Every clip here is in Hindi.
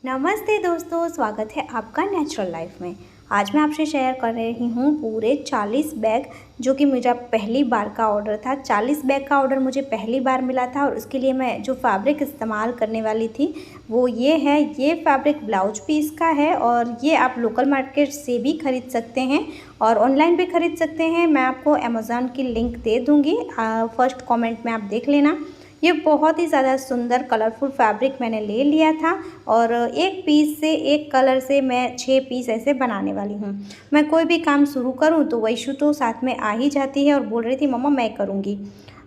नमस्ते दोस्तों, स्वागत है आपका नेचुरल लाइफ में। आज मैं आपसे शेयर कर रही हूँ पूरे 40 बैग, जो कि मेरा पहली बार का ऑर्डर था। 40 बैग का ऑर्डर मुझे पहली बार मिला था और उसके लिए मैं जो फैब्रिक इस्तेमाल करने वाली थी वो ये है। ये फैब्रिक ब्लाउज पीस का है और ये आप लोकल मार्केट से भी ख़रीद सकते हैं और ऑनलाइन भी ख़रीद सकते हैं। मैं आपको अमेज़ॉन की लिंक दे दूँगी, फर्स्ट कॉमेंट में आप देख लेना। ये बहुत ही ज़्यादा सुंदर कलरफुल फैब्रिक मैंने ले लिया था और एक पीस से, एक कलर से मैं 6 पीस ऐसे बनाने वाली हूँ। मैं कोई भी काम शुरू करूँ तो वैशु तो साथ में आ ही जाती है और बोल रही थी मम्मा मैं करूँगी।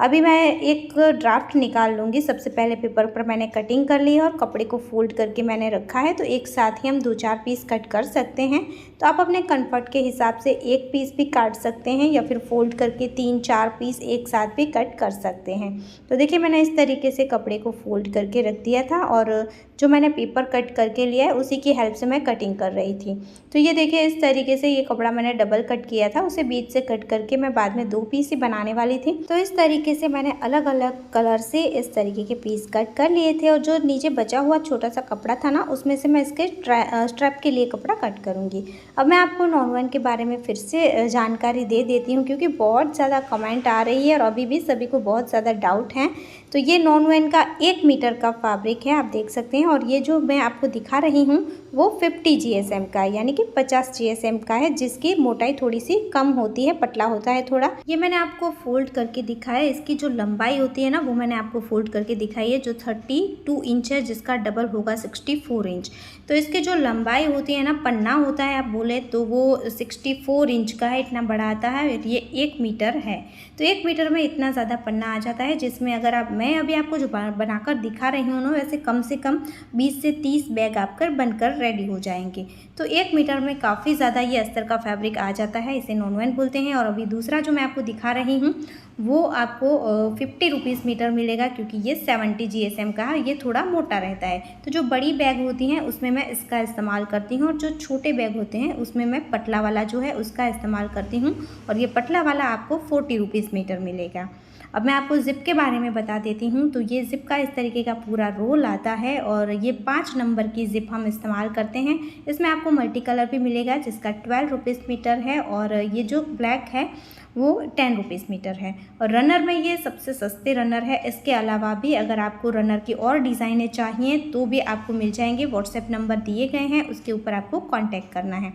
अभी मैं एक ड्राफ्ट निकाल लूँगी। सबसे पहले पेपर पर मैंने कटिंग कर ली है और कपड़े को फोल्ड करके मैंने रखा है, तो एक साथ ही हम 2-4 पीस कट कर सकते हैं। तो आप अपने कंफर्ट के हिसाब से एक पीस भी काट सकते हैं या फिर फोल्ड करके 3-4 पीस एक साथ भी कट कर सकते हैं। तो देखिए मैंने इस तरीके से कपड़े को फोल्ड करके रख दिया था और जो मैंने पेपर कट करके लिया है उसी की हेल्प से मैं कटिंग कर रही थी। तो ये देखिए इस तरीके से ये कपड़ा मैंने डबल कट किया था, उसे बीच से कट करके मैं बाद में 2 पीस ही बनाने वाली थी। तो इस तरीके से मैंने अलग अलग कलर से इस तरीके के पीस कट कर लिए थे और जो नीचे बचा हुआ छोटा सा कपड़ा था ना, उसमें से मैं इसके स्ट्रैप के लिए कपड़ा कट करूँगी। अब मैं आपको नॉन-वन के बारे में फिर से जानकारी दे देती हूँ, क्योंकि बहुत ज़्यादा कमेंट आ रही है और अभी भी सभी को बहुत ज़्यादा डाउट हैं। तो ये नॉन-वन का 1 मीटर का फैब्रिक है, आप देख सकते हैं। और ये जो मैं आपको दिखा रही हूँ वो 50 GSM का है, यानी कि 50 GSM का है, जिसकी मोटाई थोड़ी सी कम होती है, पतला होता है थोड़ा। ये मैंने आपको फोल्ड करके दिखाया है। इसकी जो लंबाई होती है ना, वो मैंने आपको फोल्ड करके दिखाई है, जो 32 इंच है, जिसका डबल होगा 64 इंच। तो इसकी जो लंबाई होती है ना, पन्ना होता है आप बोले तो वो 64 इंच का है, इतना बड़ा आता है। ये 1 मीटर है, तो 1 मीटर में इतना ज़्यादा पन्ना आ जाता है, जिसमें अगर मैं अभी आपको जो बनाकर दिखा रही हूँ ना, वैसे कम से कम 20 से 30 बैग आपका बनकर रेडी हो जाएंगे। तो 1 मीटर में काफ़ी ज़्यादा ये अस्तर का फैब्रिक आ जाता है, इसे नॉन-वन बोलते हैं। और अभी दूसरा जो मैं आपको दिखा रही हूँ वो आपको 50 रुपीज़ मीटर मिलेगा, क्योंकि ये 70 GSM का है, ये थोड़ा मोटा रहता है। तो जो बड़ी बैग होती हैं उसमें मैं इसका इस्तेमाल करती हूँ और जो छोटे बैग होते हैं उसमें मैं पतला वाला जो है उसका इस्तेमाल करती हूँ, और ये पतला वाला आपको 40 रुपीज़ मीटर मिलेगा। अब मैं आपको ज़िप के बारे में बता देती हूँ। तो ये ज़िप का इस तरीके का पूरा रोल आता है और ये 5 नंबर की ज़िप हम इस्तेमाल करते हैं। इसमें आपको मल्टी कलर भी मिलेगा, जिसका 12 रुपीज़ मीटर है, और ये जो ब्लैक है वो 10 रुपीज़ मीटर है। और रनर में ये सबसे सस्ते रनर है। इसके अलावा भी अगर आपको रनर की और डिज़ाइनें चाहिए तो भी आपको मिल जाएंगे। व्हाट्सएप नंबर दिए गए हैं, उसके ऊपर आपको कांटेक्ट करना है।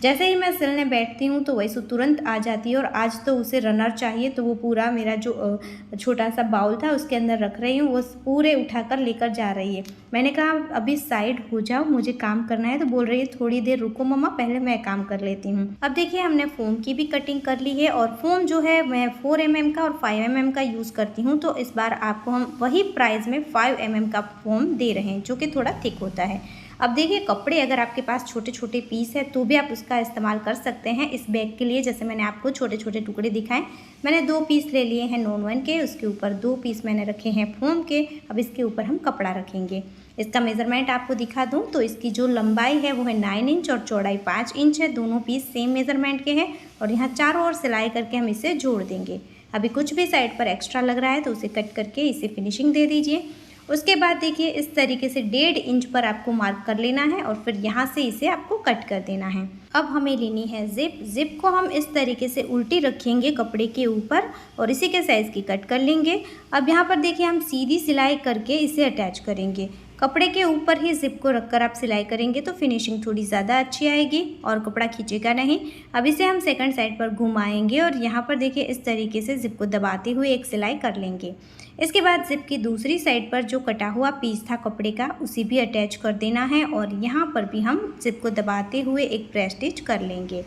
जैसे ही मैं सिलने बैठती हूँ तो वैसे तुरंत आ जाती है। और आज तो उसे रनर चाहिए, तो वो पूरा मेरा जो छोटा सा बाउल था उसके अंदर रख रही हूँ, वो पूरे उठाकर लेकर जा रही है। मैंने कहा अभी साइड हो जाओ, मुझे काम करना है। तो बोल रही है थोड़ी देर रुको मम्मा, पहले मैं काम कर लेती हूँ। अब देखिए हमने फोम की भी कटिंग कर ली है, और फोम जो है मैं 4 mm का और 5 mm का यूज़ करती हूँ। तो इस बार आपको हम वही प्राइस में 5 mm का फोम दे रहे हैं, जो कि थोड़ा थिक होता है। अब देखिए कपड़े अगर आपके पास छोटे छोटे पीस है तो भी आप उसका इस्तेमाल कर सकते हैं इस बैग के लिए। जैसे मैंने आपको छोटे छोटे टुकड़े दिखाए, मैंने 2 पीस ले लिए हैं नॉन-वन के, उसके ऊपर 2 पीस मैंने रखे हैं फोम के। अब इसके ऊपर हम कपड़ा रखेंगे। इसका मेज़रमेंट आपको दिखा दूं तो इसकी जो लंबाई है वो है 9 इंच और चौड़ाई 5 इंच है। दोनों पीस सेम मेज़रमेंट के हैं और यहाँ चारों ओर सिलाई करके हम इसे जोड़ देंगे। अभी कुछ भी साइड पर एक्स्ट्रा लग रहा है तो उसे कट करके इसे फिनिशिंग दे दीजिए। उसके बाद देखिए इस तरीके से 1.5 इंच पर आपको मार्क कर लेना है और फिर यहाँ से इसे आपको कट कर देना है। अब हमें लेनी है ज़िप। ज़िप को हम इस तरीके से उल्टी रखेंगे कपड़े के ऊपर और इसी के साइज़ की कट कर लेंगे। अब यहाँ पर देखिए हम सीधी सिलाई करके इसे अटैच करेंगे। कपड़े के ऊपर ही ज़िप को रखकर आप सिलाई करेंगे तो फिनिशिंग थोड़ी ज़्यादा अच्छी आएगी और कपड़ा खींचेगा नहीं। अब इसे हम सेकंड साइड पर घुमाएंगे और यहाँ पर देखिए इस तरीके से ज़िप को दबाते हुए एक सिलाई कर लेंगे। इसके बाद ज़िप की दूसरी साइड पर जो कटा हुआ पीस था कपड़े का, उसे भी अटैच कर देना है और यहाँ पर भी हम ज़िप को दबाते हुए एक प्रेस स्टिच कर लेंगे।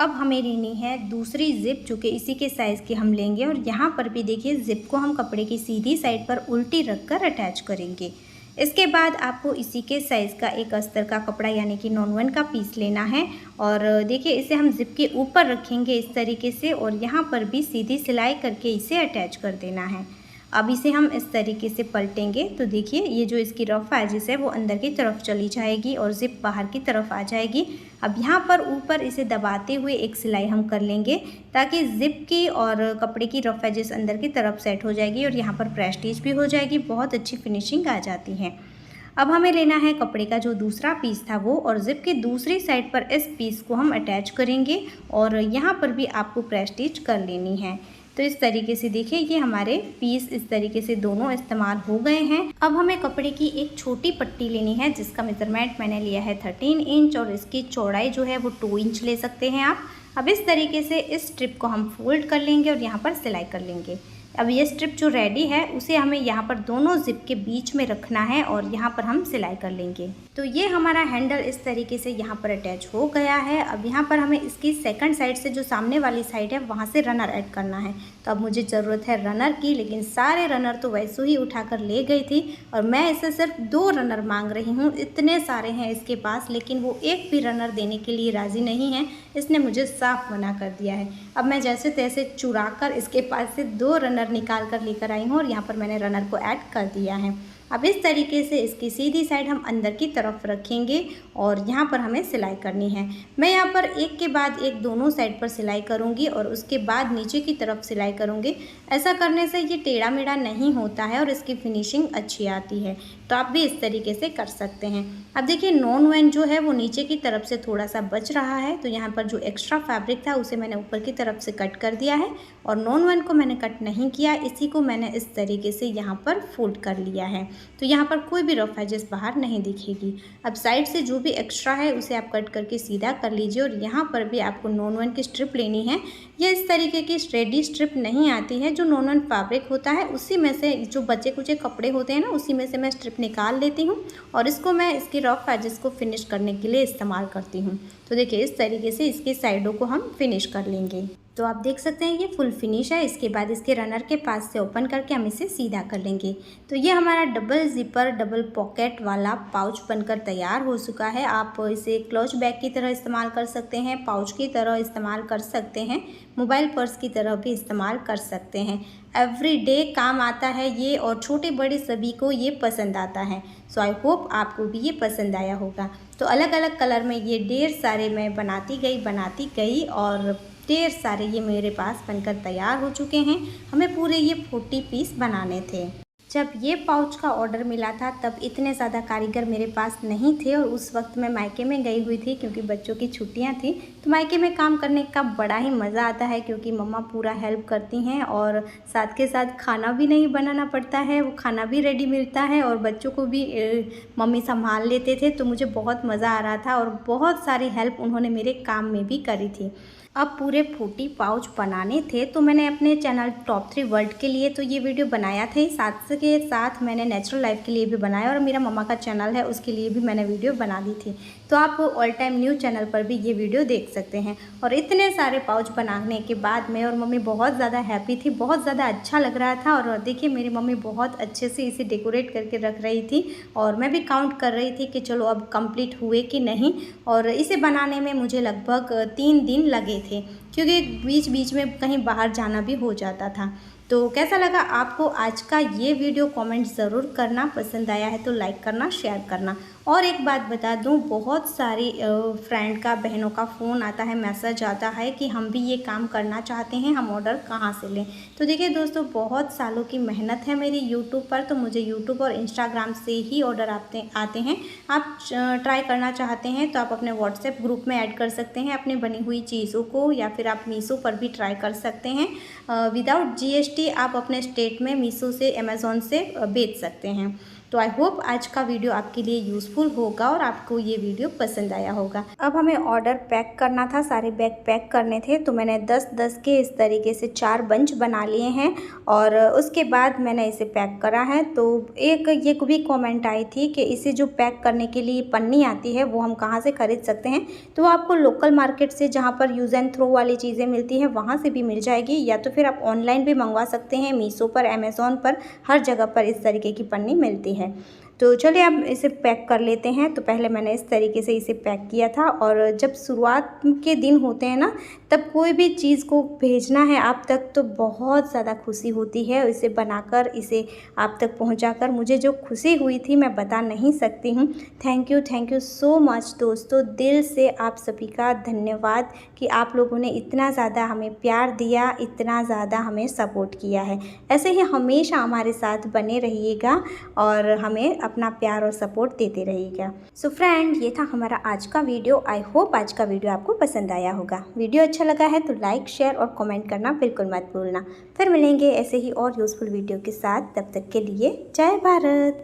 अब हमें लेनी है दूसरी ज़िप, जो कि इसी के साइज़ की हम लेंगे और यहाँ पर भी देखिए ज़िप को हम कपड़े की सीधी साइड पर उल्टी रखकर अटैच करेंगे। इसके बाद आपको इसी के साइज़ का एक अस्तर का कपड़ा यानी कि नॉन-वन का पीस लेना है और देखिए इसे हम ज़िप के ऊपर रखेंगे इस तरीके से और यहाँ पर भी सीधी सिलाई करके इसे अटैच कर देना है। अब इसे हम इस तरीके से पलटेंगे तो देखिए ये जो इसकी रफ एजेस है वो अंदर की तरफ चली जाएगी और ज़िप बाहर की तरफ आ जाएगी। अब यहाँ पर ऊपर इसे दबाते हुए एक सिलाई हम कर लेंगे ताकि ज़िप की और कपड़े की रफ एजेस अंदर की तरफ सेट हो जाएगी और यहाँ पर प्रेस स्टिच भी हो जाएगी, बहुत अच्छी फिनिशिंग आ जाती है। अब हमें लेना है कपड़े का जो दूसरा पीस था वो, और ज़िप की दूसरी साइड पर इस पीस को हम अटैच करेंगे और यहाँ पर भी आपको प्रेस स्टिच कर लेनी है। तो इस तरीके से देखिए ये हमारे पीस इस तरीके से दोनों इस्तेमाल हो गए हैं। अब हमें कपड़े की एक छोटी पट्टी लेनी है जिसका मेजरमेंट मैंने लिया है 13 इंच और इसकी चौड़ाई जो है वो 2 इंच ले सकते हैं आप। अब इस तरीके से इस स्ट्रिप को हम फोल्ड कर लेंगे और यहाँ पर सिलाई कर लेंगे। अब ये स्ट्रिप जो रेडी है उसे हमें यहाँ पर दोनों जिप के बीच में रखना है और यहाँ पर हम सिलाई कर लेंगे। तो ये हमारा हैंडल इस तरीके से यहाँ पर अटैच हो गया है। अब यहाँ पर हमें इसकी सेकंड साइड से जो सामने वाली साइड है वहाँ से रनर ऐड करना है। तो अब मुझे ज़रूरत है रनर की, लेकिन सारे रनर तो वैसे ही उठाकर ले गई थी और मैं इसे सिर्फ 2 रनर मांग रही हूँ। इतने सारे हैं इसके पास, लेकिन वो एक भी रनर देने के लिए राज़ी नहीं है। इसने मुझे साफ मना कर दिया है। अब मैं जैसे तैसे चुरा कर इसके पास से 2 रनर निकाल कर लेकर आई हूँ और यहाँ पर मैंने रनर को ऐड कर दिया है। अब इस तरीके से इसकी सीधी साइड हम अंदर की तरफ रखेंगे और यहाँ पर हमें सिलाई करनी है। मैं यहाँ पर एक के बाद एक दोनों साइड पर सिलाई करूँगी और उसके बाद नीचे की तरफ सिलाई करूँगी। ऐसा करने से ये टेढ़ा मेढ़ा नहीं होता है और इसकी फिनिशिंग अच्छी आती है। तो आप भी इस तरीके से कर सकते हैं। अब देखिए नॉन वन जो है वो नीचे की तरफ से थोड़ा सा बच रहा है, तो यहाँ पर जो एक्स्ट्रा फैब्रिक था उसे मैंने ऊपर की तरफ से कट कर दिया है और नॉन वन को मैंने कट नहीं किया, इसी को मैंने इस तरीके से यहाँ पर फोल्ड कर लिया है। तो यहाँ पर कोई भी रफ एजेस बाहर नहीं दिखेगी। अब साइड से जो भी एक्स्ट्रा है उसे आप कट करके सीधा कर लीजिए और यहाँ पर भी आपको नॉन वन की स्ट्रिप लेनी है। ये इस तरीके की रेडी स्ट्रिप नहीं आती है, जो नॉन वन फैब्रिक होता है उसी में से जो बचे कुचे कपड़े होते हैं ना उसी में से मैं स्ट्रिप निकाल लेती हूँ और इसको मैं इसके रफ एजेस को फिनिश करने के लिए इस्तेमाल करती हूँ। तो देखिए इस तरीके से इसकी साइडों को हम फिनिश कर लेंगे। तो आप देख सकते हैं ये फुल फिनिश है। इसके बाद इसके रनर के पास से ओपन करके हम इसे सीधा कर लेंगे। तो ये हमारा डबल ज़िपर डबल पॉकेट वाला पाउच बनकर तैयार हो चुका है। आप इसे क्लच बैग की तरह इस्तेमाल कर सकते हैं, पाउच की तरह इस्तेमाल कर सकते हैं, मोबाइल पर्स की तरह भी इस्तेमाल कर सकते हैं। एवरीडे काम आता है ये और छोटे बड़े सभी को ये पसंद आता है। सो आई होप आपको भी ये पसंद आया होगा। तो अलग अलग कलर में ये ढेर सारे मैं बनाती गई और ढेर सारे ये मेरे पास बनकर तैयार हो चुके हैं। हमें पूरे ये 40 पीस बनाने थे। जब ये पाउच का ऑर्डर मिला था तब इतने ज़्यादा कारीगर मेरे पास नहीं थे और उस वक्त मैं मायके में गई हुई थी क्योंकि बच्चों की छुट्टियां थी। तो मायके में काम करने का बड़ा ही मज़ा आता है क्योंकि मम्मा पूरा हेल्प करती हैं और साथ के साथ खाना भी नहीं बनाना पड़ता है, वो खाना भी रेडी मिलता है और बच्चों को भी मम्मी संभाल लेते थे। तो मुझे बहुत मज़ा आ रहा था और बहुत सारी हेल्प उन्होंने मेरे काम में भी करी थी। अब पूरे 40 पाउच बनाने थे तो मैंने अपने चैनल टॉप 3 वर्ल्ड के लिए तो ये वीडियो बनाया था ही, साथ के साथ मैंने नेचुरल लाइफ के लिए भी बनाया और मेरा मम्मा का चैनल है उसके लिए भी मैंने वीडियो बना दी थी। तो आप ऑल टाइम न्यू चैनल पर भी ये वीडियो देख सकते हैं। और इतने सारे पाउच बनाने के बाद मैं और मम्मी बहुत ज़्यादा हैप्पी थी, बहुत ज़्यादा अच्छा लग रहा था। और देखिए मेरी मम्मी बहुत अच्छे से इसे डेकोरेट करके रख रही थी और मैं भी काउंट कर रही थी कि चलो अब कंप्लीट हुए कि नहीं। और इसे बनाने में मुझे लगभग 3 दिन लगे थे क्योंकि बीच बीच में कहीं बाहर जाना भी हो जाता था। तो कैसा लगा आपको आज का ये वीडियो, कमेंट ज़रूर करना। पसंद आया है तो लाइक करना, शेयर करना। और एक बात बता दूं, बहुत सारी फ्रेंड का, बहनों का फ़ोन आता है, मैसेज आता है कि हम भी ये काम करना चाहते हैं, हम ऑर्डर कहाँ से लें। तो देखिए दोस्तों, बहुत सालों की मेहनत है मेरी यूट्यूब पर, तो मुझे यूट्यूब और इंस्टाग्राम से ही ऑर्डर आते हैं। आप ट्राई करना चाहते हैं तो आप अपने व्हाट्सएप ग्रुप में ऐड कर सकते हैं अपनी बनी हुई चीज़ों को, या फिर आप मीशो पर भी ट्राई कर सकते हैं। विदाउट GST आप अपने स्टेट में मीशो से, अमेज़ॉन से बेच सकते हैं। तो आई होप आज का वीडियो आपके लिए यूज़फुल होगा और आपको ये वीडियो पसंद आया होगा। अब हमें ऑर्डर पैक करना था, सारे बैग पैक करने थे, तो मैंने 10-10 के इस तरीके से 4 बंच बना लिए हैं और उसके बाद मैंने इसे पैक करा है। तो एक ये भी कमेंट आई थी कि इसे जो पैक करने के लिए पन्नी आती है वो हम कहाँ से ख़रीद सकते हैं। तो आपको लोकल मार्केट से, जहाँ पर यूज़ एंड थ्रो वाली चीज़ें मिलती हैं, वहाँ से भी मिल जाएगी, या तो फिर आप ऑनलाइन भी मंगवा सकते हैं। मीशो पर, अमेज़ॉन पर, हर जगह पर इस तरीके की पन्नी मिलती है। तो चलिए अब इसे पैक कर लेते हैं। तो पहले मैंने इस तरीके से इसे पैक किया था और जब शुरुआत के दिन होते हैं ना, तब कोई भी चीज़ को भेजना है आप तक तो बहुत ज़्यादा खुशी होती है। इसे बनाकर, इसे आप तक पहुंचाकर मुझे जो खुशी हुई थी मैं बता नहीं सकती हूं। थैंक यू सो मच दोस्तों, दिल से आप सभी का धन्यवाद कि आप लोगों ने इतना ज़्यादा हमें प्यार दिया, इतना ज़्यादा हमें सपोर्ट किया है। ऐसे ही हमेशा हमारे साथ बने रहिएगा और हमें अपना प्यार और सपोर्ट देते रहिएगा। सो फ्रेंड, ये था हमारा आज का वीडियो। आई होप आज का वीडियो आपको पसंद आया होगा। वीडियो अच्छा लगा है तो लाइक, शेयर और कमेंट करना बिल्कुल मत भूलना। फिर मिलेंगे ऐसे ही और यूज़फुल वीडियो के साथ। तब तक के लिए जय भारत।